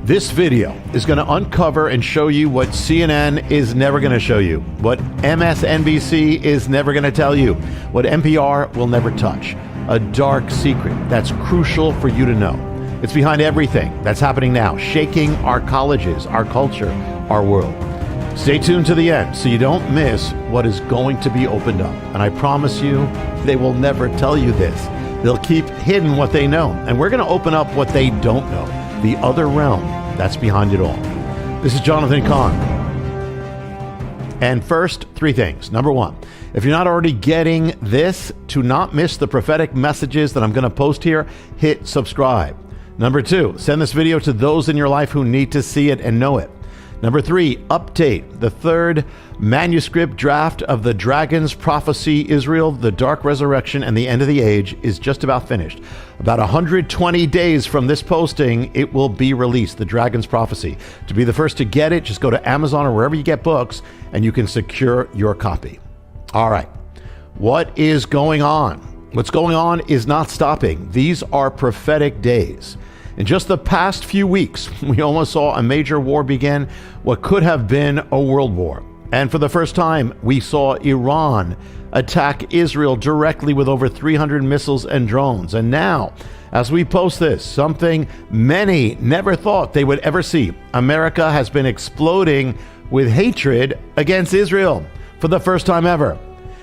This video is going to uncover and show you what CNN is never going to show you, what MSNBC is never going to tell you, what NPR will never touch. A dark secret that's crucial for you to know. It's behind everything that's happening now, shaking our colleges, our culture, our world. Stay tuned to the end so you don't miss what is going to be opened up. And I promise you, they will never tell you this. They'll keep hidden what they know. And we're going to open up what they don't know, the other realm that's behind it all. This is Jonathan Cahn. And first, three things. Number one, if you're not already getting this, to not miss the prophetic messages that I'm going to post here, hit subscribe. Number two, send this video to those in your life who need to see it and know it. Number three, update. The third manuscript draft of the Dragon's Prophecy, Israel, the Dark Resurrection, and the End of the Age is just about finished. About 120 days from this posting, it will be released, the Dragon's Prophecy. To be the first to get it, just go to Amazon or wherever you get books, and you can secure your copy. All right, what is going on? What's going on is not stopping. These are prophetic days. In just the past few weeks, we almost saw a major war begin, what could have been a world war. And for the first time, we saw Iran attack Israel directly with over 300 missiles and drones. And now, as we post this, something many never thought they would ever see. America has been exploding with hatred against Israel for the first time ever.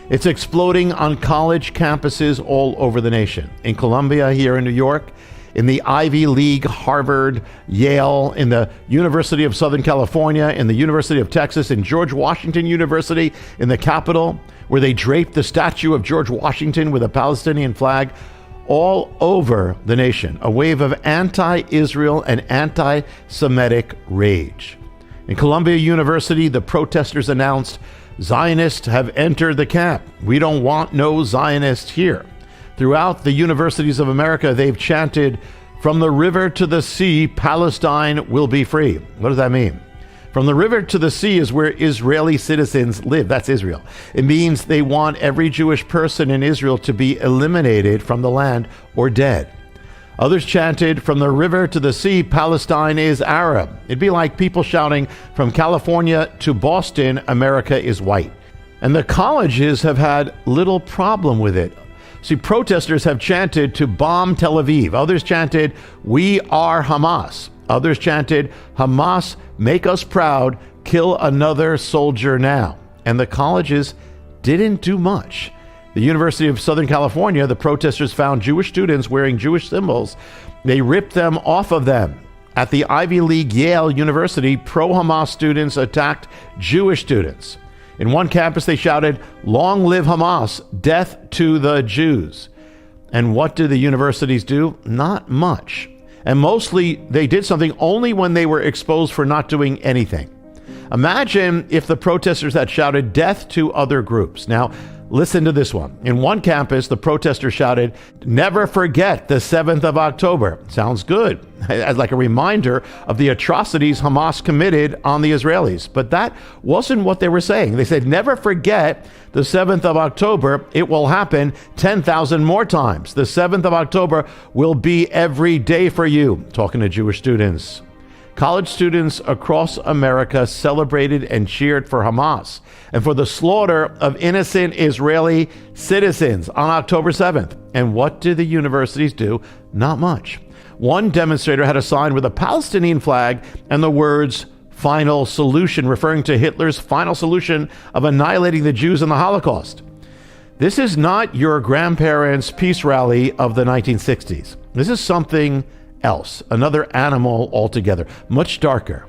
It's exploding on college campuses all over the nation. In Columbia, here in New York, in the Ivy League, Harvard, Yale, in the University of Southern California, in the University of Texas, in George Washington University, in the Capitol, where they draped the statue of George Washington with a Palestinian flag. All over the nation, a wave of anti-Israel and anti-Semitic rage. In Columbia University, the protesters announced, "Zionists have entered the camp. We don't want no Zionists here." Throughout the universities of America, they've chanted, "From the river to the sea, Palestine will be free." What does that mean? From the river to the sea is where Israeli citizens live. That's Israel. It means they want every Jewish person in Israel to be eliminated from the land or dead. Others chanted, "From the river to the sea, Palestine is Arab." It'd be like people shouting, "From California to Boston, America is white." And the colleges have had little problem with it. See, protesters have chanted to bomb Tel Aviv. Others chanted, "We are Hamas." Others chanted, "Hamas, make us proud, kill another soldier now." And the colleges didn't do much. The University of Southern California, the protesters found Jewish students wearing Jewish symbols. They ripped them off of them. At the Ivy League Yale University, pro-Hamas students attacked Jewish students. In one campus, they shouted, "Long live Hamas, death to the Jews." And what did the universities do? Not much. And mostly, they did something only when they were exposed for not doing anything. Imagine if the protesters had shouted death to other groups. Now, listen to this one. In one campus, the protesters shouted, "Never forget the 7th of October." Sounds good, as like a reminder of the atrocities Hamas committed on the Israelis. But that wasn't what they were saying. They said, "Never forget the 7th of October. It will happen 10,000 more times. The 7th of October will be every day for you." Talking to Jewish students. College students across America celebrated and cheered for Hamas and for the slaughter of innocent Israeli citizens on October 7th. And what did the universities do? Not much. One demonstrator had a sign with a Palestinian flag and the words "final solution," referring to Hitler's final solution of annihilating the Jews in the Holocaust. This is not your grandparents' peace rally of the 1960s. This is something else, another animal altogether, much darker.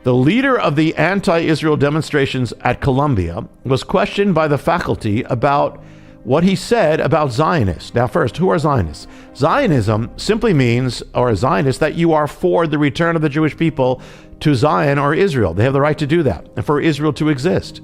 The leader of the anti-Israel demonstrations at Columbia was questioned by the faculty about what he said about Zionists. Now first, who are Zionists? Zionism simply means, or a Zionist, that you are for the return of the Jewish people to Zion or Israel. They have the right to do that, and for Israel to exist.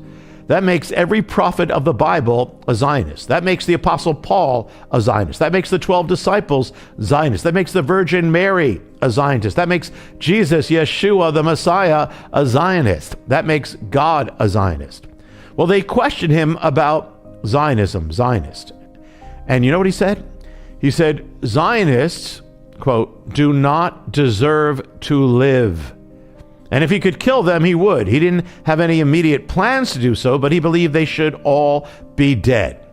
That makes every prophet of the Bible a Zionist. That makes the Apostle Paul a Zionist. That makes the 12 disciples Zionists. That makes the Virgin Mary a Zionist. That makes Jesus, Yeshua, the Messiah, a Zionist. That makes God a Zionist. Well, they questioned him about Zionism, Zionist. And you know what he said? He said, Zionists quote, do not deserve to live. And if he could kill them, he would. He didn't have any immediate plans to do so, but he believed they should all be dead.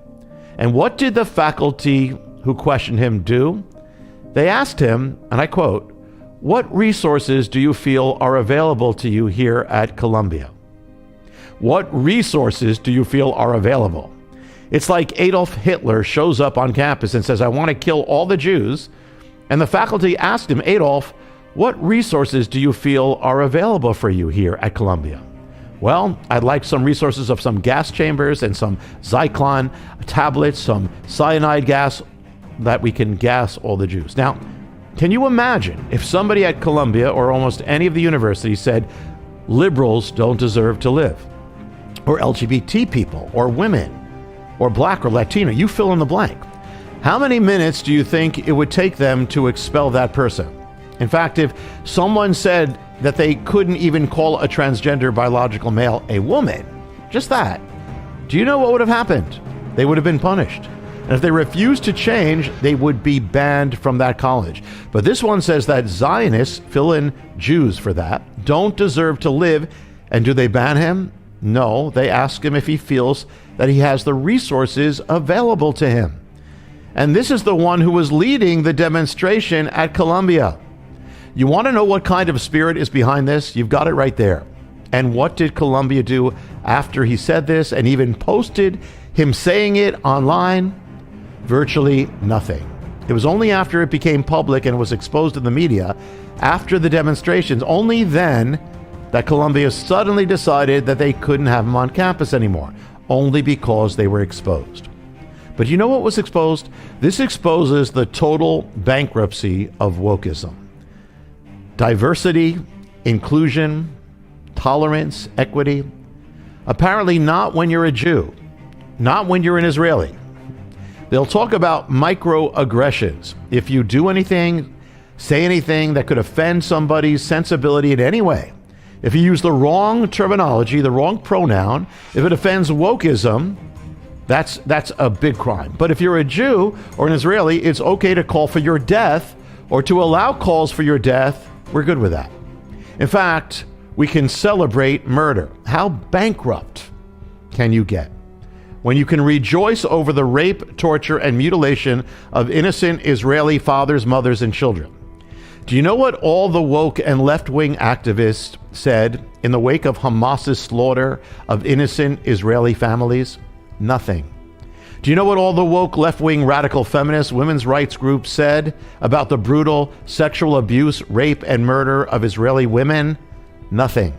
And what did the faculty who questioned him do? They asked him, and I quote, what resources do you feel are available to you here at Columbia? What resources do you feel are available? It's like Adolf Hitler shows up on campus and says, I want to kill all the Jews. And the faculty asked him, Adolf, what resources do you feel are available for you here at Columbia? Well, I'd like some resources of some gas chambers and some Zyklon tablets, some cyanide gas that we can gas all the Jews. Now, can you imagine if somebody at Columbia or almost any of the universities said, liberals don't deserve to live, or LGBT people, or women, or black or Latino, you fill in the blank. How many minutes do you think it would take them to expel that person? In fact, if someone said that they couldn't even call a transgender biological male a woman, just that, do you know what would have happened? They would have been punished. And if they refused to change, they would be banned from that college. But this one says that Zionists, fill in Jews for that, don't deserve to live. And do they ban him? No, they ask him if he feels that he has the resources available to him. And this is the one who was leading the demonstration at Columbia. You want to know what kind of spirit is behind this? You've got it right there. And what did Columbia do after he said this and even posted him saying it online? Virtually nothing. It was only after it became public and was exposed in the media, after the demonstrations, only then that Columbia suddenly decided that they couldn't have him on campus anymore, only because they were exposed. But you know what was exposed? This exposes the total bankruptcy of Wokism. Diversity, inclusion, tolerance, equity. Apparently not when you're a Jew, not when you're an Israeli. They'll talk about microaggressions. If you do anything, say anything that could offend somebody's sensibility in any way, if you use the wrong terminology, the wrong pronoun, if it offends Wokism, that's a big crime. But if you're a Jew or an Israeli, it's okay to call for your death or to allow calls for your death. We're good with that. In fact, we can celebrate murder. How bankrupt can you get when you can rejoice over the rape, torture, and mutilation of innocent Israeli fathers, mothers, and children? Do you know what all the woke and left-wing activists said in the wake of Hamas's slaughter of innocent Israeli families? Nothing. Do you know what all the woke left-wing radical feminist women's rights groups said about the brutal sexual abuse, rape, and murder of Israeli women? Nothing.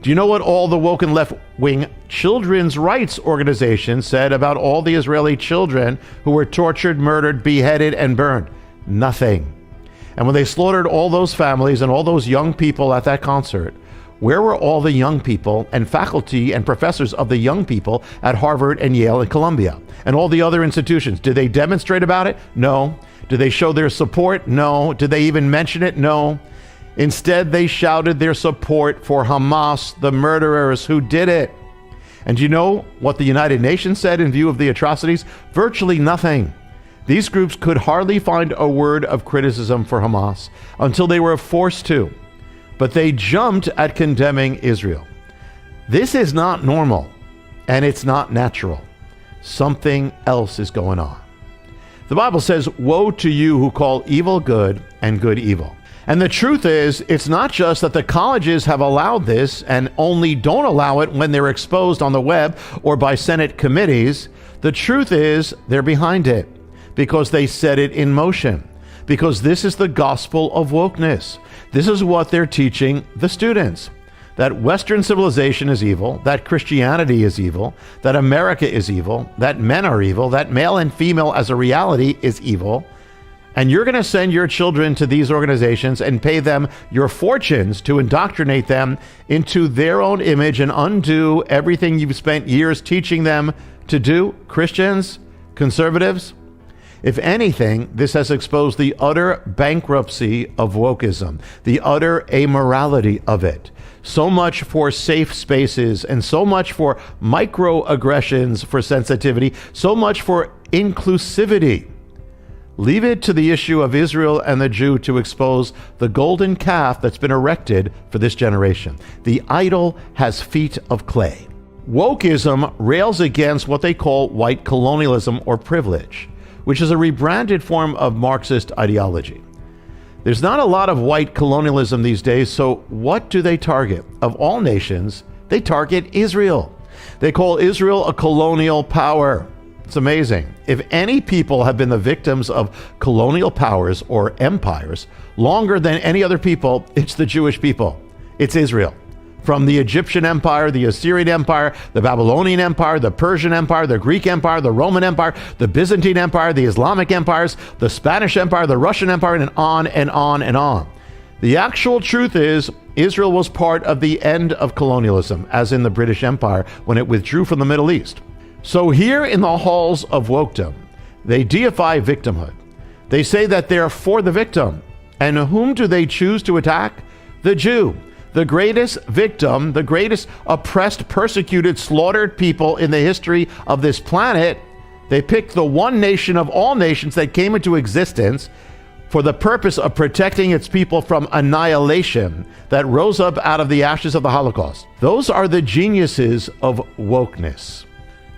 Do you know what all the woke and left-wing children's rights organizations said about all the Israeli children who were tortured, murdered, beheaded, and burned? Nothing. And when they slaughtered all those families and all those young people at that concert, where were all the young people and faculty and professors of the young people at Harvard and Yale and Columbia and all the other institutions? Did they demonstrate about it? No. Did they show their support? No. Did they even mention it? No. Instead, they shouted their support for Hamas, the murderers who did it. And do you know what the United Nations said in view of the atrocities? Virtually nothing. These groups could hardly find a word of criticism for Hamas until they were forced to. But they jumped at condemning Israel. This is not normal, and it's not natural. Something else is going on. The Bible says, woe to you who call evil good and good evil. And the truth is, it's not just that the colleges have allowed this and only don't allow it when they're exposed on the web or by Senate committees. The truth is, they're behind it because they set it in motion. Because this is the gospel of wokeness. This is what they're teaching the students. That Western civilization is evil, that Christianity is evil, that America is evil, that men are evil, that male and female as a reality is evil. And you're going to send your children to these organizations and pay them your fortunes to indoctrinate them into their own image and undo everything you've spent years teaching them to do, Christians, conservatives. If anything, this has exposed the utter bankruptcy of wokeism, the utter amorality of it. So much for safe spaces and so much for microaggressions for sensitivity, so much for inclusivity. Leave it to the issue of Israel and the Jew to expose the golden calf that's been erected for this generation. The idol has feet of clay. Wokism rails against what they call white colonialism or privilege, which is a rebranded form of Marxist ideology. There's not a lot of white colonialism these days, so what do they target? Of all nations, they target Israel. They call Israel a colonial power. It's amazing. If any people have been the victims of colonial powers or empires longer than any other people, it's the Jewish people. It's Israel. From the Egyptian Empire, the Assyrian Empire, the Babylonian Empire, the Persian Empire, the Greek Empire, the Roman Empire, the Byzantine Empire, the Islamic empires, the Spanish Empire, the Russian Empire, and on and on and on. The actual truth is, Israel was part of the end of colonialism, as in the British Empire when it withdrew from the Middle East. So here in the halls of wokedom, they deify victimhood. They say that they're for the victim. And whom do they choose to attack? The Jew, the greatest victim, the greatest oppressed, persecuted, slaughtered people in the history of this planet. They picked the one nation of all nations that came into existence for the purpose of protecting its people from annihilation that rose up out of the ashes of the Holocaust. Those are the geniuses of wokeness.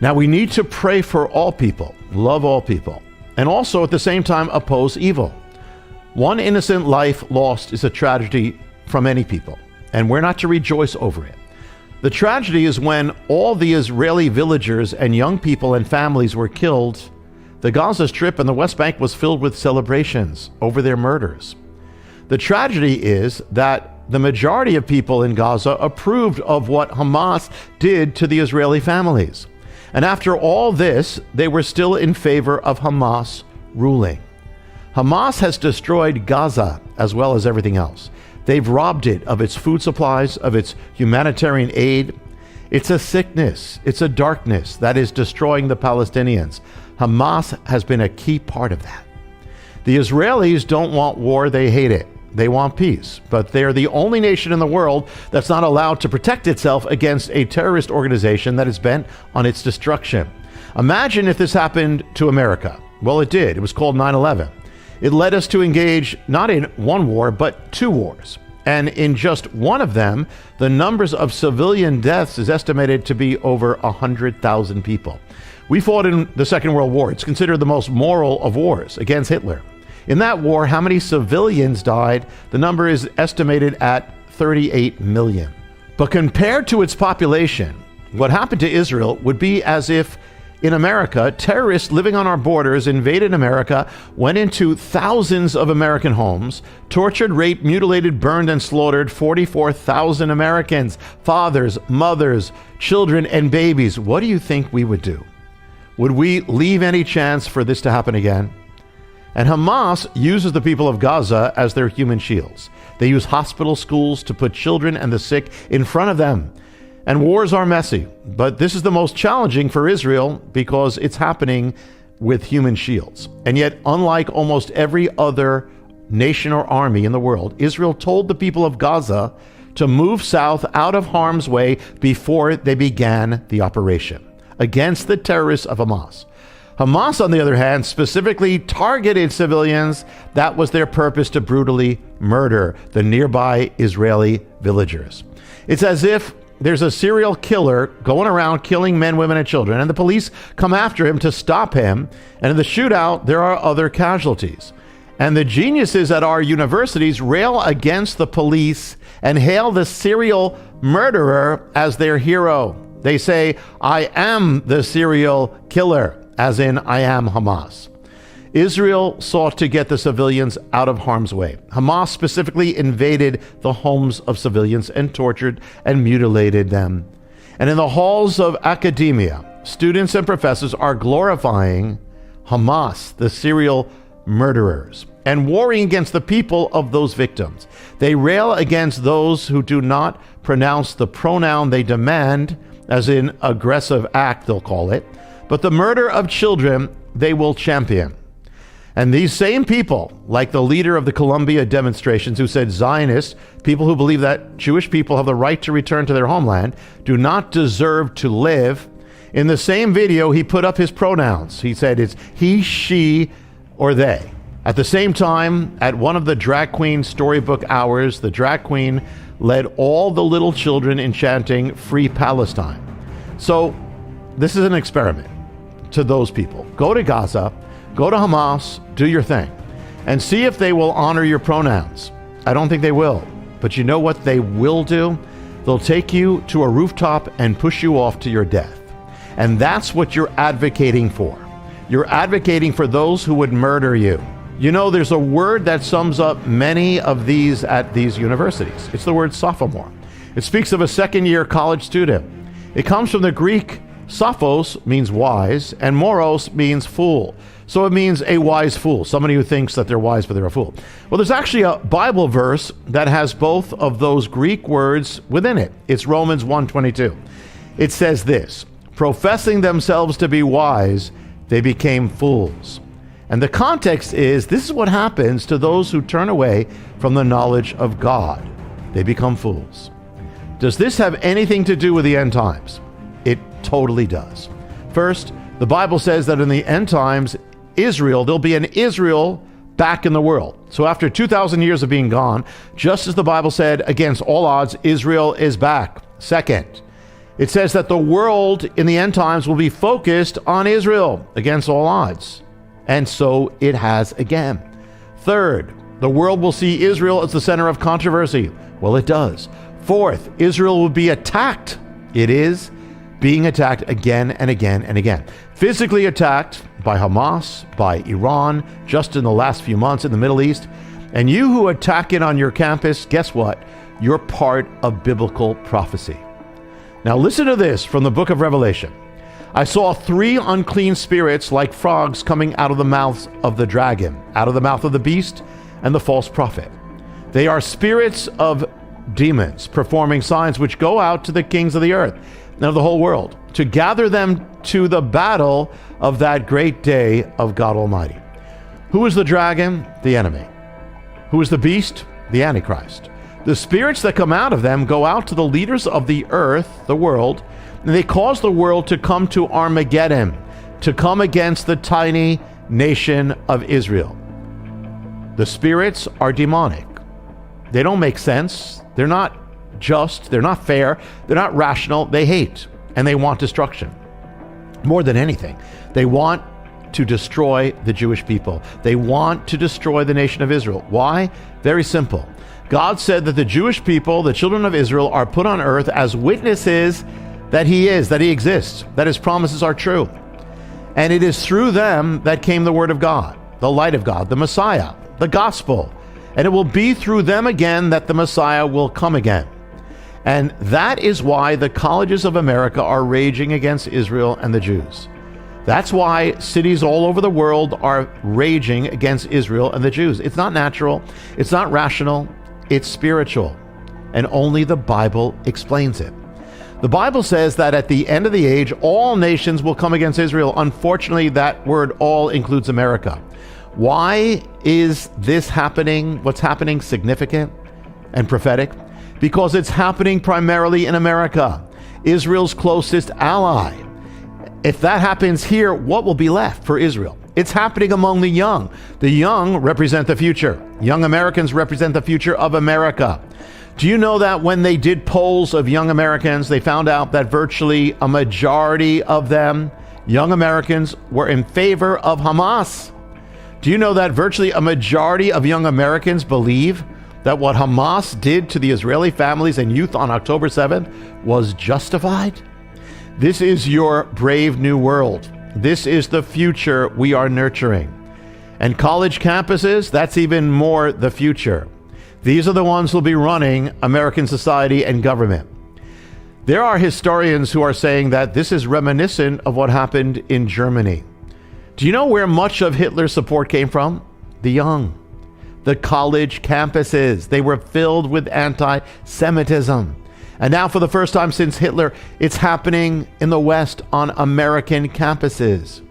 Now, we need to pray for all people, love all people, and also at the same time oppose evil. One innocent life lost is a tragedy from any people, and we're not to rejoice over it. The tragedy is when all the Israeli villagers and young people and families were killed. The Gaza Strip and the West Bank was filled with celebrations over their murders. The tragedy is that the majority of people in Gaza approved of what Hamas did to the Israeli families. And after all this, they were still in favor of Hamas ruling. Hamas has destroyed Gaza as well as everything else. They've robbed it of its food supplies, of its humanitarian aid. It's a sickness, it's a darkness that is destroying the Palestinians. Hamas has been a key part of that. The Israelis don't want war, they hate it. They want peace, but they're the only nation in the world that's not allowed to protect itself against a terrorist organization that is bent on its destruction. Imagine if this happened to America. Well, it did. It was called 9/11. It led us to engage not in one war, but two wars. And in just one of them, the numbers of civilian deaths is estimated to be over 100,000 people. We fought in the Second World War. It's considered the most moral of wars against Hitler. In that war, how many civilians died? The number is estimated at 38 million. But compared to its population, what happened to Israel would be as if in America, terrorists living on our borders invaded America, went into thousands of American homes, tortured, raped, mutilated, burned, and slaughtered 44,000 Americans, fathers, mothers, children, and babies. What do you think we would do? Would we leave any chance for this to happen again? And Hamas uses the people of Gaza as their human shields. They use hospital schools to put children and the sick in front of them. And wars are messy, but this is the most challenging for Israel because it's happening with human shields. And yet, unlike almost every other nation or army in the world, Israel told the people of Gaza to move south out of harm's way before they began the operation against the terrorists of Hamas. Hamas, on the other hand, specifically targeted civilians. That was their purpose, to brutally murder the nearby Israeli villagers. It's as if there's a serial killer going around killing men, women, and children, and the police come after him to stop him. And in the shootout, there are other casualties. And the geniuses at our universities rail against the police and hail the serial murderer as their hero. They say, "I am the serial killer," as in, I am Hamas. Israel sought to get the civilians out of harm's way. Hamas specifically invaded the homes of civilians and tortured and mutilated them. And in the halls of academia, students and professors are glorifying Hamas, the serial murderers, and warring against the people of those victims. They rail against those who do not pronounce the pronoun they demand, as in aggressive act, they'll call it, but the murder of children they will champion. And these same people, like the leader of the Columbia demonstrations who said Zionists, people who believe that Jewish people have the right to return to their homeland, do not deserve to live. In the same video, he put up his pronouns. He said it's he, she, or they. At the same time, at one of the drag queen storybook hours, the drag queen led all the little children in chanting "Free Palestine." So this is an experiment to those people. Go to Gaza, go to Hamas, do your thing, and see if they will honor your pronouns. I don't think they will. But you know what they will do? They'll take you to a rooftop and push you off to your death. And that's what you're advocating for. You're advocating for those who would murder you. You know, there's a word that sums up many of these at these universities. It's the word sophomore. It speaks of a second-year college student. It comes from the Greek. Sophos means wise, and moros means fool. So it means a wise fool, somebody who thinks that they're wise but they're a fool. Well, there's actually a Bible verse that has both of those Greek words within it. It's Romans 1:22. It says this: professing themselves to be wise, they became fools. And the context is, this is what happens to those who turn away from the knowledge of God. They become fools. Does this have anything to do with the end times? It totally does. First, the Bible says that in the end times, there'll be an Israel back in the world. So after 2,000 years of being gone, just as the Bible said, against all odds, Israel is back. Second, it says that the world in the end times will be focused on Israel against all odds. And so it has again. Third, the world will see Israel as the center of controversy. Well, it does. Fourth, Israel will be attacked. It is being attacked again and again and again. Physically attacked by Hamas, by Iran, just in the last few months in the Middle East. And you who attack it on your campus, guess what? You're part of biblical prophecy. Now listen to this from the book of Revelation. I saw 3 unclean spirits like frogs coming out of the mouths of the dragon, out of the mouth of the beast and the false prophet. They are spirits of demons performing signs which go out to the kings of the earth and of the whole world to gather them to the battle of that great day of God Almighty. Who is the dragon? The enemy. Who is the beast? The Antichrist. The spirits that come out of them go out to the leaders of the earth, the world, and they cause the world to come to Armageddon, to come against the tiny nation of Israel. The spirits are demonic. They don't make sense. They're not just. They're not fair. They're not rational. They hate and they want destruction. More than anything, they want to destroy the Jewish people. They want to destroy the nation of Israel. Why? Very simple. God said that the Jewish people, the children of Israel, are put on earth as witnesses that he exists, that his promises are true. And it is through them that came the word of God, the light of God, the Messiah, the gospel. And it will be through them again that the Messiah will come again. And that is why the colleges of America are raging against Israel and the Jews. That's why cities all over the world are raging against Israel and the Jews. It's not natural. It's not rational. It's spiritual. And only the Bible explains it. The Bible says that at the end of the age, all nations will come against Israel. Unfortunately, that word all includes America. Why is this happening? What's happening significant and prophetic? Because it's happening primarily in America, Israel's closest ally. If that happens here, what will be left for Israel? It's happening among the young. The young represent the future. Young Americans represent the future of America. Do you know that when they did polls of young Americans, they found out that virtually a majority of them, young Americans, were in favor of Hamas? Do you know that virtually a majority of young Americans believe that what Hamas did to the Israeli families and youth on October 7th was justified? This is your brave new world. This is the future we are nurturing. And college campuses, that's even more the future. These are the ones who will be running American society and government. There are historians who are saying that this is reminiscent of what happened in Germany. Do you know where much of Hitler's support came from? The young. The college campuses. They were filled with anti-Semitism. And now for the first time since Hitler, it's happening in the West on American campuses.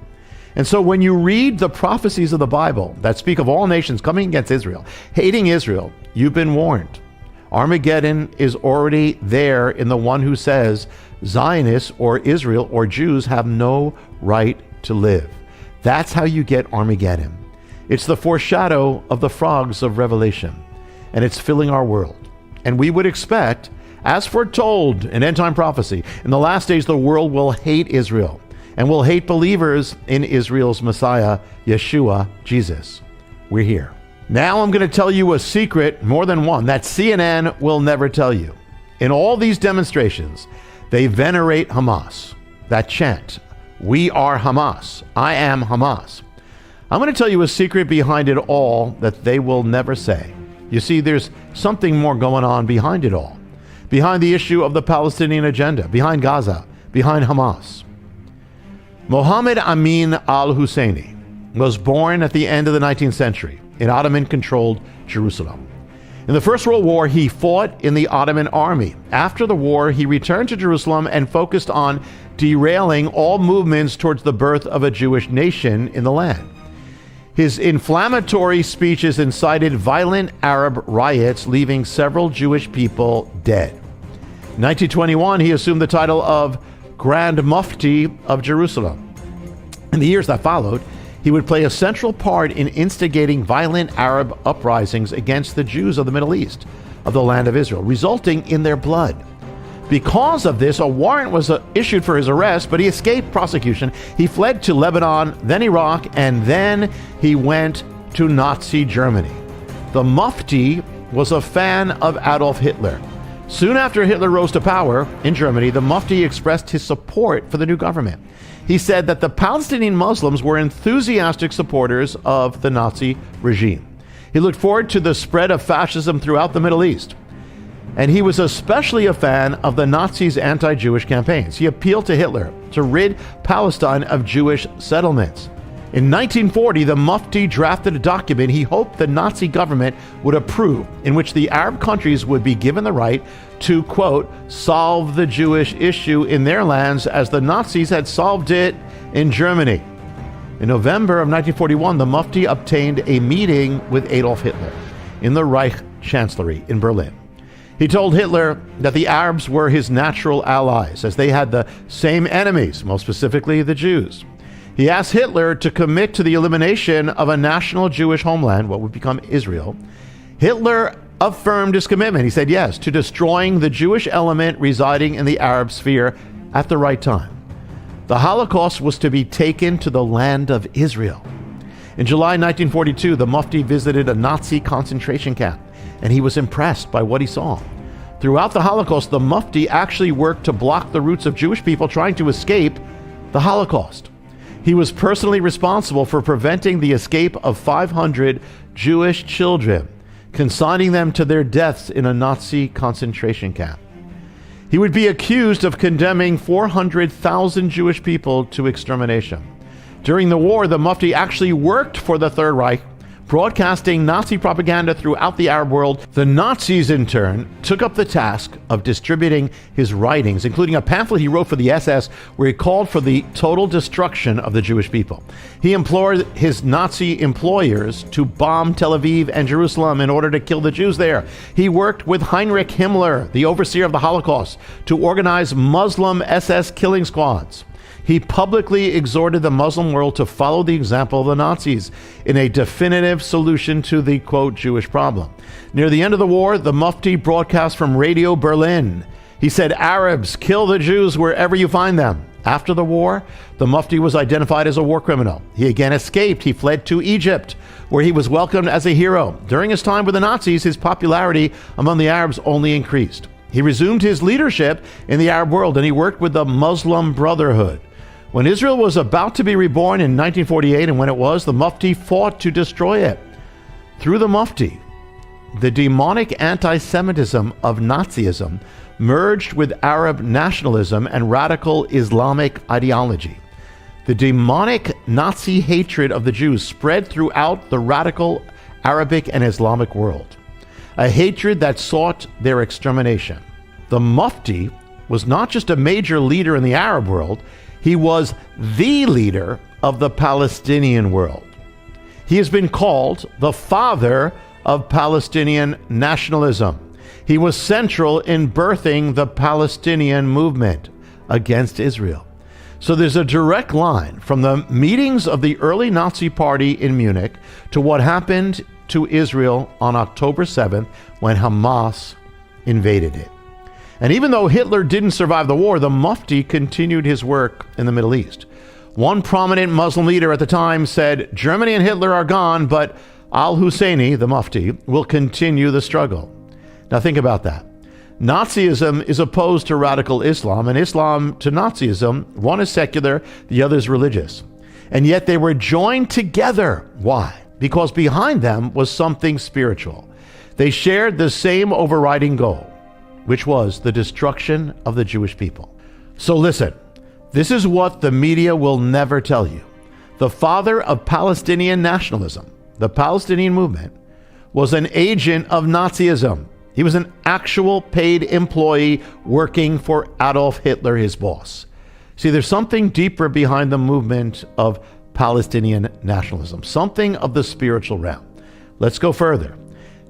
And so when you read the prophecies of the Bible that speak of all nations coming against Israel, hating Israel, you've been warned. Armageddon is already there in the one who says Zionists or Israel or Jews have no right to live. That's how you get Armageddon. It's the foreshadow of the frogs of Revelation, and it's filling our world. And we would expect, as foretold in end-time prophecy, in the last days the world will hate Israel and will hate believers in Israel's Messiah, Yeshua, Jesus. We're here. Now I'm going to tell you a secret, more than one, that CNN will never tell you. In all these demonstrations, they venerate Hamas. That chant, "We are Hamas, I am Hamas." I'm going to tell you a secret behind it all that they will never say. You see, there's something more going on behind it all. Behind the issue of the Palestinian agenda, behind Gaza, behind Hamas. Mohammed Amin al-Husseini was born at the end of the 19th century in Ottoman-controlled Jerusalem. In the First World War, he fought in the Ottoman army. After the war, he returned to Jerusalem and focused on derailing all movements towards the birth of a Jewish nation in the land. His inflammatory speeches incited violent Arab riots, leaving several Jewish people dead. In 1921, he assumed the title of Grand Mufti of Jerusalem. In the years that followed, he would play a central part in instigating violent Arab uprisings against the Jews of the Middle East, of the land of Israel, resulting in their blood. Because of this, a warrant was issued for his arrest, but he escaped prosecution. He fled to Lebanon, then Iraq, and then he went to Nazi Germany. The Mufti was a fan of Adolf Hitler. Soon after Hitler rose to power in Germany, the Mufti expressed his support for the new government. He said that the Palestinian Muslims were enthusiastic supporters of the Nazi regime. He looked forward to the spread of fascism throughout the Middle East. And he was especially a fan of the Nazis' anti-Jewish campaigns. He appealed to Hitler to rid Palestine of Jewish settlements. In 1940, the Mufti drafted a document he hoped the Nazi government would approve, in which the Arab countries would be given the right to, quote, solve the Jewish issue in their lands as the Nazis had solved it in Germany. In November of 1941, the Mufti obtained a meeting with Adolf Hitler in the Reich Chancellery in Berlin. He told Hitler that the Arabs were his natural allies, as they had the same enemies, most specifically the Jews. He asked Hitler to commit to the elimination of a national Jewish homeland, what would become Israel. Hitler affirmed his commitment. He said yes to destroying the Jewish element residing in the Arab sphere at the right time. The Holocaust was to be taken to the land of Israel. In July 1942, the Mufti visited a Nazi concentration camp, and he was impressed by what he saw. Throughout the Holocaust, the Mufti actually worked to block the routes of Jewish people trying to escape the Holocaust. He was personally responsible for preventing the escape of 500 Jewish children, consigning them to their deaths in a Nazi concentration camp. He would be accused of condemning 400,000 Jewish people to extermination. During the war, the Mufti actually worked for the Third Reich, broadcasting Nazi propaganda throughout the Arab world. The Nazis, in turn, took up the task of distributing his writings, including a pamphlet he wrote for the SS, where he called for the total destruction of the Jewish people. He implored his Nazi employers to bomb Tel Aviv and Jerusalem in order to kill the Jews there. He worked with Heinrich Himmler, the overseer of the Holocaust, to organize Muslim SS killing squads. He publicly exhorted the Muslim world to follow the example of the Nazis in a definitive solution to the, quote, Jewish problem. Near the end of the war, the Mufti broadcast from Radio Berlin. He said, Arabs, kill the Jews wherever you find them. After the war, the Mufti was identified as a war criminal. He again escaped. He fled to Egypt, where he was welcomed as a hero. During his time with the Nazis, his popularity among the Arabs only increased. He resumed his leadership in the Arab world, and he worked with the Muslim Brotherhood. When Israel was about to be reborn in 1948, and when it was, the Mufti fought to destroy it. Through the Mufti, the demonic anti-Semitism of Nazism merged with Arab nationalism and radical Islamic ideology. The demonic Nazi hatred of the Jews spread throughout the radical Arabic and Islamic world, a hatred that sought their extermination. The Mufti was not just a major leader in the Arab world, he was the leader of the Palestinian world. He has been called the father of Palestinian nationalism. He was central in birthing the Palestinian movement against Israel. So there's a direct line from the meetings of the early Nazi party in Munich to what happened to Israel on October 7th when Hamas invaded it. And even though Hitler didn't survive the war, the Mufti continued his work in the Middle East. One prominent Muslim leader at the time said, Germany and Hitler are gone, but al-Husseini, the Mufti, will continue the struggle. Now think about that. Nazism is opposed to radical Islam, and Islam to Nazism. One is secular, the other is religious. And yet they were joined together. Why? Because behind them was something spiritual. They shared the same overriding goal, which was the destruction of the Jewish people. So listen, this is what the media will never tell you. The father of Palestinian nationalism, the Palestinian movement, was an agent of Nazism. He was an actual paid employee working for Adolf Hitler, his boss. See, there's something deeper behind the movement of Palestinian nationalism, something of the spiritual realm. Let's go further.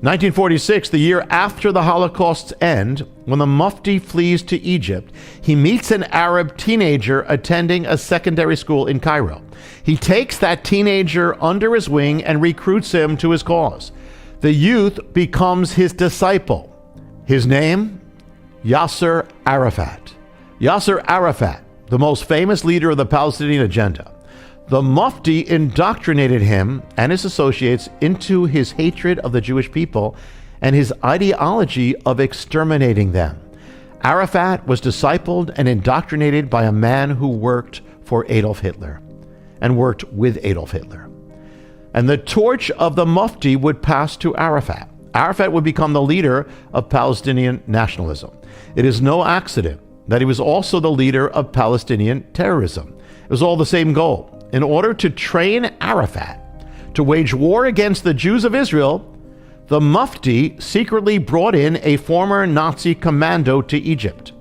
1946, the year after the Holocaust's end, when the Mufti flees to Egypt, he meets an Arab teenager attending a secondary school in Cairo. He takes that teenager under his wing and recruits him to his cause. The youth becomes his disciple. His name? Yasser Arafat. Yasser Arafat, the most famous leader of the Palestinian agenda. The Mufti indoctrinated him and his associates into his hatred of the Jewish people and his ideology of exterminating them. Arafat was discipled and indoctrinated by a man who worked for Adolf Hitler and worked with Adolf Hitler. And the torch of the Mufti would pass to Arafat. Arafat would become the leader of Palestinian nationalism. It is no accident that he was also the leader of Palestinian terrorism. It was all the same goal. In order to train Arafat to wage war against the Jews of Israel, the Mufti secretly brought in a former Nazi commando to Egypt.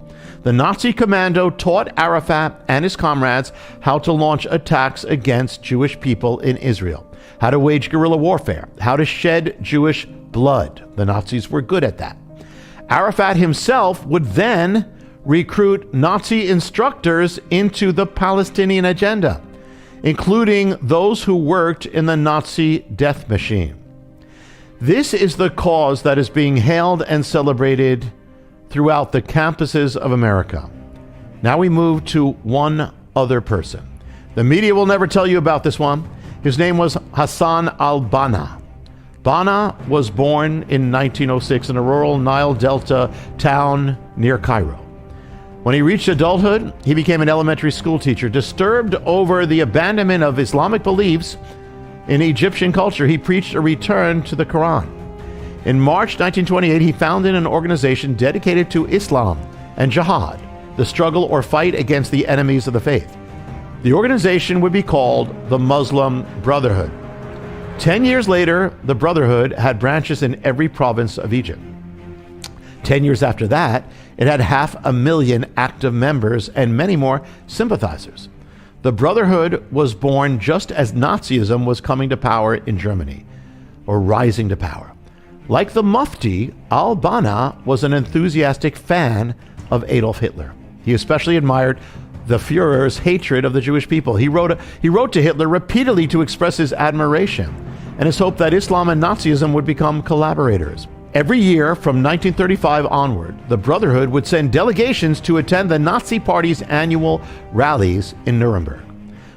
The Nazi commando taught Arafat and his comrades how to launch attacks against Jewish people in Israel, how to wage guerrilla warfare, how to shed Jewish blood. The Nazis were good at that. Arafat himself would then recruit Nazi instructors into the Palestinian agenda, including those who worked in the Nazi death machine. This is the cause that is being hailed and celebrated throughout the campuses of America. Now we move to one other person. The media will never tell you about this one. His name was Hassan al-Banna. Banna was born in 1906 in a rural Nile Delta town near Cairo. When he reached adulthood, he became an elementary school teacher. Disturbed over the abandonment of Islamic beliefs in Egyptian culture, he preached a return to the Quran. In March 1928, he founded an organization dedicated to Islam and jihad, the struggle or fight against the enemies of the faith. The organization would be called the Muslim Brotherhood. 10 years later, the Brotherhood had branches in every province of Egypt. 10 years after that, it had 500,000 active members and many more sympathizers. The Brotherhood was born just as Nazism was coming to power in Germany, or rising to power. Like the Mufti, al-Banna was an enthusiastic fan of Adolf Hitler. He especially admired the Führer's hatred of the Jewish people. He wrote to Hitler repeatedly to express his admiration and his hope that Islam and Nazism would become collaborators. Every year from 1935 onward, the Brotherhood would send delegations to attend the Nazi Party's annual rallies in Nuremberg.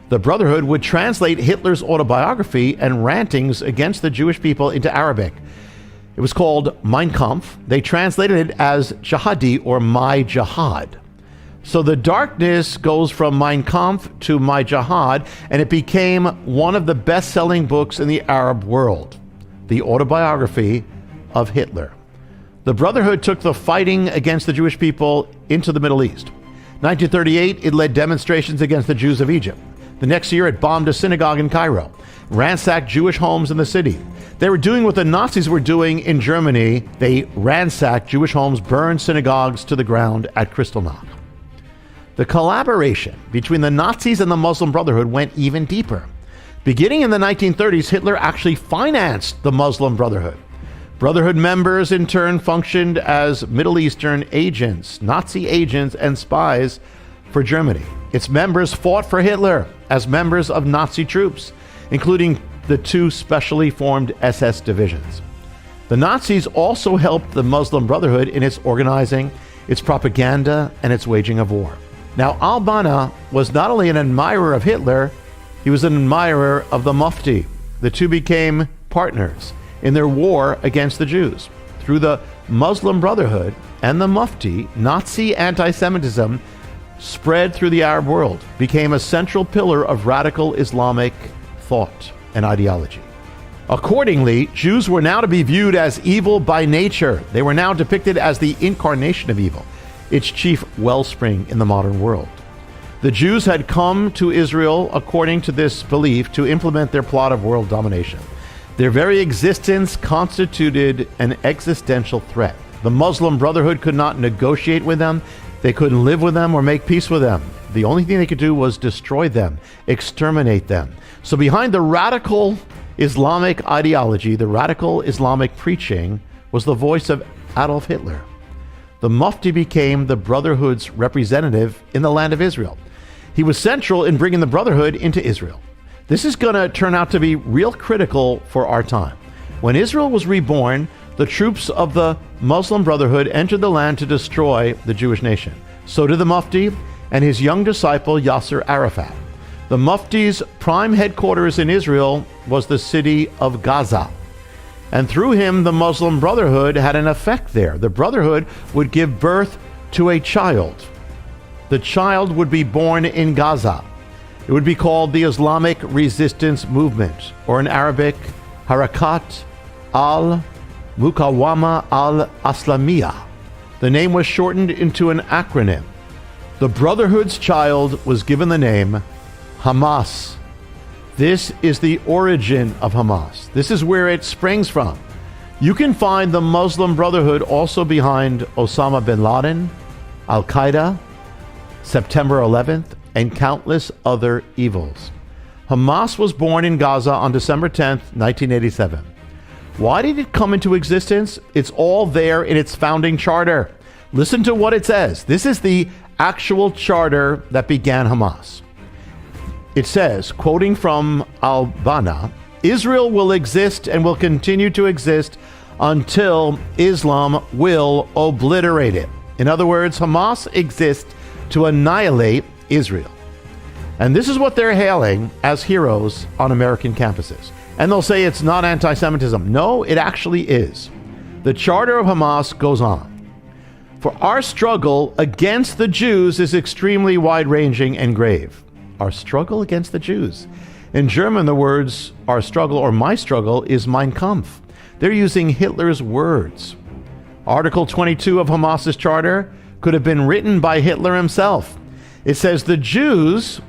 The Brotherhood would translate Hitler's autobiography and rantings against the Jewish people into Arabic. It was called Mein Kampf. They translated it as Jihadi, or My Jihad. So the darkness goes from Mein Kampf to My Jihad, and it became one of the best-selling books in the Arab world, the autobiography of Hitler. The Brotherhood took the fighting against the Jewish people into the Middle East. 1938, it led demonstrations against the Jews of Egypt. The next year, it bombed a synagogue in Cairo, ransacked Jewish homes in the city. They were doing what the Nazis were doing in Germany. They ransacked Jewish homes, burned synagogues to the ground at Kristallnacht. The collaboration between the Nazis and the Muslim Brotherhood went even deeper. Beginning in the 1930s, Hitler actually financed the Muslim Brotherhood. Brotherhood members in turn functioned as Middle Eastern agents, Nazi agents and spies for Germany. Its members fought for Hitler as members of Nazi troops, including the two specially formed SS divisions. The Nazis also helped the Muslim Brotherhood in its organizing, its propaganda, and its waging of war. Now, al-Banna was not only an admirer of Hitler, he was an admirer of the Mufti. The two became partners in their war against the Jews. Through the Muslim Brotherhood and the Mufti, Nazi anti-Semitism spread through the Arab world, became a central pillar of radical Islamic thought and ideology. Accordingly, Jews were now to be viewed as evil by nature. They were now depicted as the incarnation of evil, its chief wellspring in the modern world. The Jews had come to Israel, according to this belief, to implement their plot of world domination. Their very existence constituted an existential threat. The Muslim Brotherhood could not negotiate with them. They couldn't live with them or make peace with them. The only thing they could do was destroy them, exterminate them. So behind the radical Islamic ideology, the radical Islamic preaching, was the voice of Adolf Hitler. The Mufti became the Brotherhood's representative in the land of Israel. He was central in bringing the Brotherhood into Israel. This is going to turn out to be real critical for our time. When Israel was reborn, the troops of the Muslim Brotherhood entered the land to destroy the Jewish nation. So did the Mufti and his young disciple Yasser Arafat. The Mufti's prime headquarters in Israel was the city of Gaza. And through him, the Muslim Brotherhood had an effect there. The Brotherhood would give birth to a child. The child would be born in Gaza. It would be called the Islamic Resistance Movement, or in Arabic, Harakat al-Mukawama al-Aslamiyah. The name was shortened into an acronym. The Brotherhood's child was given the name Hamas. This is the origin of Hamas. This is where it springs from. You can find the Muslim Brotherhood also behind Osama bin Laden, Al-Qaeda, September 11th, and countless other evils. Hamas was born in Gaza on December 10th, 1987. Why did it come into existence? It's all there in its founding charter. Listen to what it says. This is the actual charter that began Hamas. It says, quoting from al-Banna, Israel will exist and will continue to exist until Islam will obliterate it. In other words, Hamas exists to annihilate Israel. And this is what they're hailing as heroes on American campuses. And they'll say it's not anti-Semitism. No, it actually is. The charter of Hamas goes on. For our struggle against the Jews is extremely wide-ranging and grave. Our struggle against the Jews. In German, the words our struggle or my struggle is Mein Kampf. They're using Hitler's words. Article 22 of Hamas's charter could have been written by Hitler himself. It says the Jews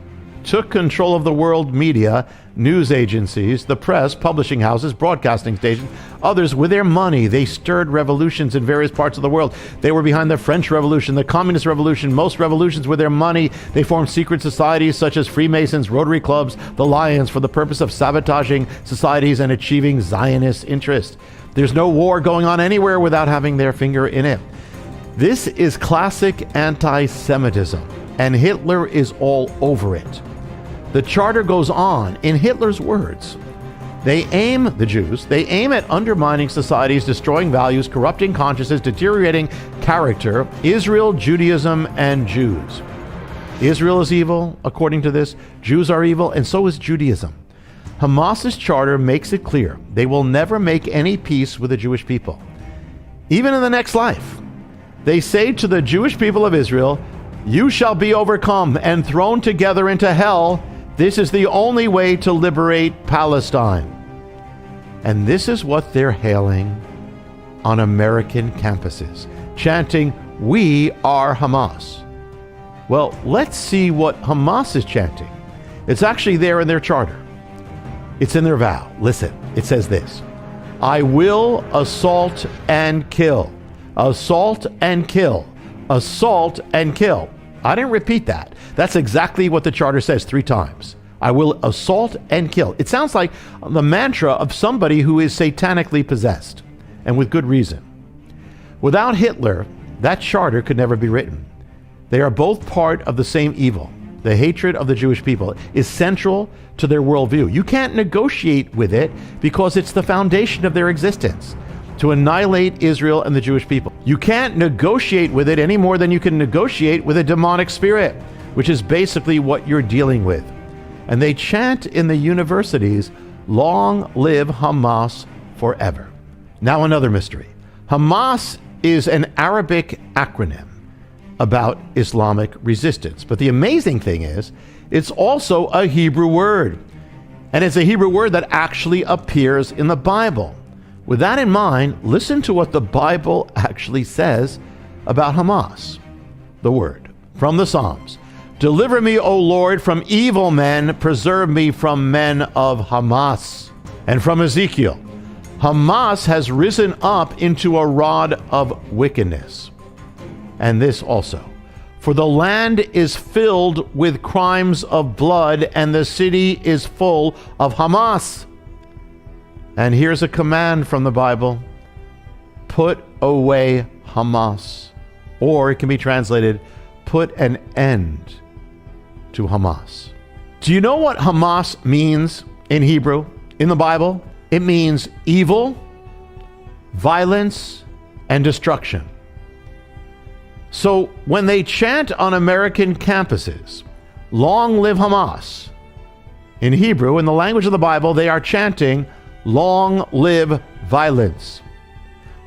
took control of the world media, news agencies, the press, publishing houses, broadcasting stations, others with their money. They stirred revolutions in various parts of the world. They were behind the French Revolution, the Communist Revolution, most revolutions with their money. They formed secret societies such as Freemasons, Rotary Clubs, the Lions, for the purpose of sabotaging societies and achieving Zionist interests. There's no war going on anywhere without having their finger in it. This is classic anti-Semitism, and Hitler is all over it. The charter goes on in Hitler's words. The Jews aim at undermining societies, destroying values, corrupting consciences, deteriorating character, Israel, Judaism, and Jews. Israel is evil, according to this. Jews are evil, and so is Judaism. Hamas's charter makes it clear they will never make any peace with the Jewish people, even in the next life. They say to the Jewish people of Israel, you shall be overcome and thrown together into hell. This is the only way to liberate Palestine. And this is what they're hailing on American campuses, chanting, we are Hamas. Well, let's see what Hamas is chanting. It's actually there in their charter. It's in their vow. Listen, it says this: I will assault and kill. Assault and kill. Assault and kill. I didn't repeat that. That's exactly what the charter says 3 times. I will assault and kill. It sounds like the mantra of somebody who is satanically possessed, and with good reason. Without Hitler, that charter could never be written. They are both part of the same evil. the hatred of the Jewish people, is central to their worldview. You can't negotiate with it because it's the foundation of their existence, to annihilate Israel and the Jewish people. You can't negotiate with it any more than you can negotiate with a demonic spirit, which is basically what you're dealing with. And they chant in the universities, "Long live Hamas forever." Now another mystery. Hamas is an Arabic acronym about Islamic resistance. But the amazing thing is, it's also a Hebrew word. And it's a Hebrew word that actually appears in the Bible. With that in mind, listen to what the Bible actually says about Hamas. The word from the Psalms. "Deliver me, O Lord, from evil men. Preserve me from men of Hamas." And from Ezekiel, "Hamas has risen up into a rod of wickedness." And this also, "For the land is filled with crimes of blood, and the city is full of Hamas." And here's a command from the Bible: "Put away Hamas." Or it can be translated, "Put an end to Hamas." Do you know what Hamas means in Hebrew, in the Bible? It means evil, violence, and destruction. So when they chant on American campuses, "Long live Hamas," in Hebrew, in the language of the Bible, they are chanting, "Long live violence.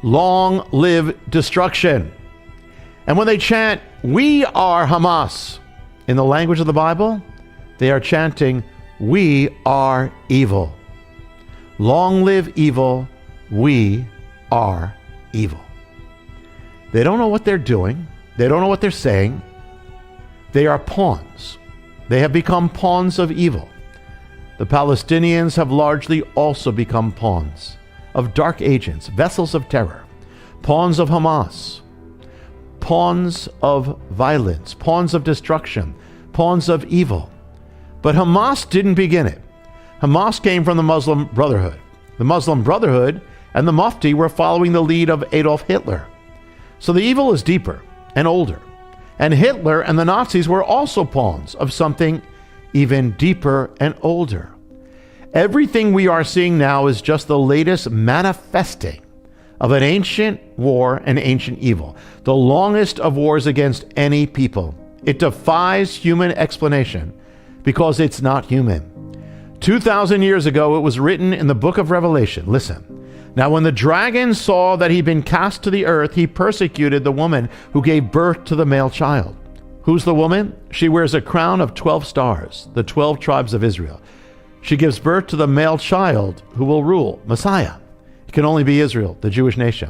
Long live destruction." And when they chant, "We are Hamas," in the language of the Bible, they are chanting, "We are evil. Long live evil. We are evil." They don't know what they're doing. They don't know what they're saying. They are pawns. They have become pawns of evil. The Palestinians have largely also become pawns of dark agents, vessels of terror, pawns of Hamas, pawns of violence, pawns of destruction, pawns of evil. But Hamas didn't begin it. Hamas came from the Muslim Brotherhood. The Muslim Brotherhood and the Mufti were following the lead of Adolf Hitler. So the evil is deeper and older. And Hitler and the Nazis were also pawns of something even deeper and older. Everything we are seeing now is just the latest manifesting of an ancient war and ancient evil, the longest of wars against any people. It defies human explanation because it's not human. 2,000 years ago, it was written in the book of Revelation. Listen. "Now when the dragon saw that he'd been cast to the earth, he persecuted the woman who gave birth to the male child." Who's the woman? She wears a crown of 12 stars, the 12 tribes of Israel. She gives birth to the male child who will rule, Messiah. It can only be Israel, the Jewish nation.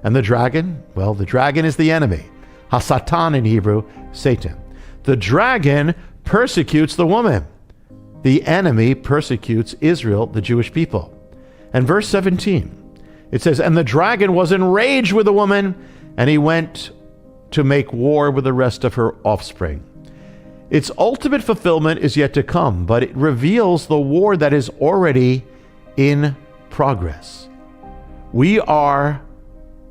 And the dragon? Well, the dragon is the enemy. Ha-Satan in Hebrew, Satan. The dragon persecutes the woman. The enemy persecutes Israel, the Jewish people. And verse 17, it says, "And the dragon was enraged with the woman, and he went to make war with the rest of her offspring." Its ultimate fulfillment is yet to come, but it reveals the war that is already in progress. We are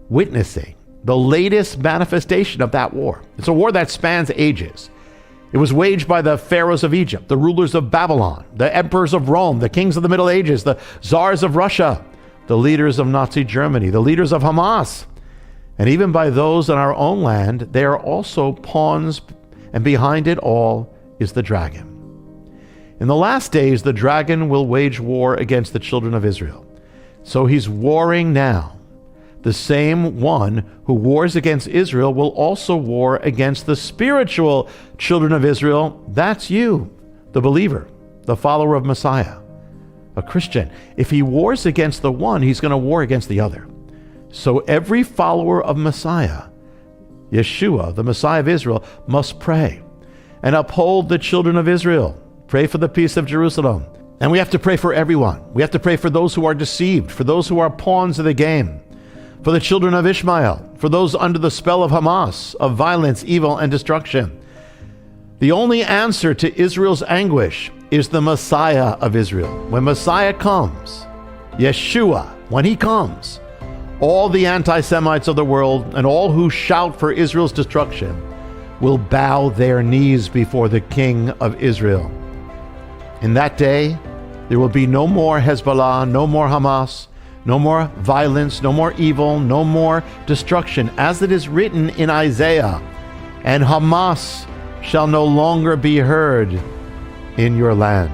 witnessing the latest manifestation of that war. It's a war that spans ages. It was waged by the pharaohs of Egypt, the rulers of Babylon, the emperors of Rome, the kings of the Middle Ages, the czars of Russia, the leaders of Nazi Germany, the leaders of Hamas, and even by those in our own land. They are also pawns, and behind it all is the dragon. In the last days, the dragon will wage war against the children of Israel. So he's warring now. The same one who wars against Israel will also war against the spiritual children of Israel. That's you, the believer, the follower of Messiah, a Christian. If he wars against the one, he's going to war against the other. So every follower of Messiah, Yeshua, the Messiah of Israel, must pray and uphold the children of Israel. Pray for the peace of Jerusalem. And we have to pray for everyone. We have to pray for those who are deceived, for those who are pawns of the game, for the children of Ishmael, for those under the spell of Hamas, of violence, evil, and destruction. The only answer to Israel's anguish is the Messiah of Israel. When Messiah comes, Yeshua, when he comes, all the anti-Semites of the world and all who shout for Israel's destruction will bow their knees before the King of Israel. In that day, there will be no more Hezbollah, no more Hamas, no more violence, no more evil, no more destruction, as it is written in Isaiah. And Hamas shall no longer be heard in your land.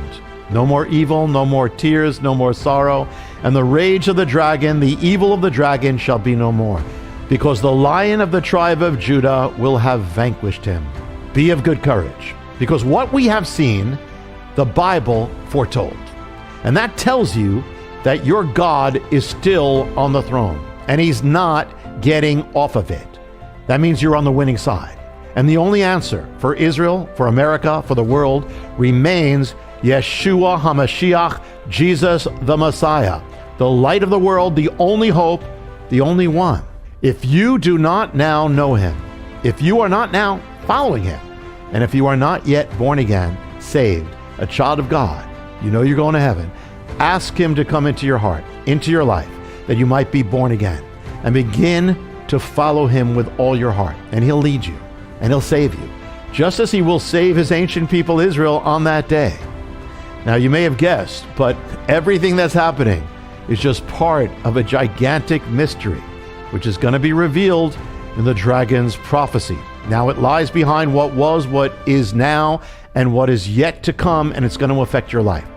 No more evil, no more tears, no more sorrow. And the rage of the dragon, the evil of the dragon shall be no more, because the Lion of the tribe of Judah will have vanquished him. Be of good courage, because what we have seen, the Bible foretold. And that tells you that your God is still on the throne, and he's not getting off of it. That means you're on the winning side. And the only answer for Israel, for America, for the world remains Yeshua HaMashiach, Jesus the Messiah, the light of the world, the only hope, the only one. If you do not now know him, if you are not now following him, and if you are not yet born again, saved, a child of God, you know you're going to heaven, ask him to come into your heart, into your life, that you might be born again, and begin to follow him with all your heart, and he'll lead you, and he'll save you, just as he will save his ancient people Israel on that day. Now, you may have guessed, but everything that's happening is just part of a gigantic mystery, which is going to be revealed in the dragon's prophecy. Now, it lies behind what was, what is now, and what is yet to come, and it's going to affect your life.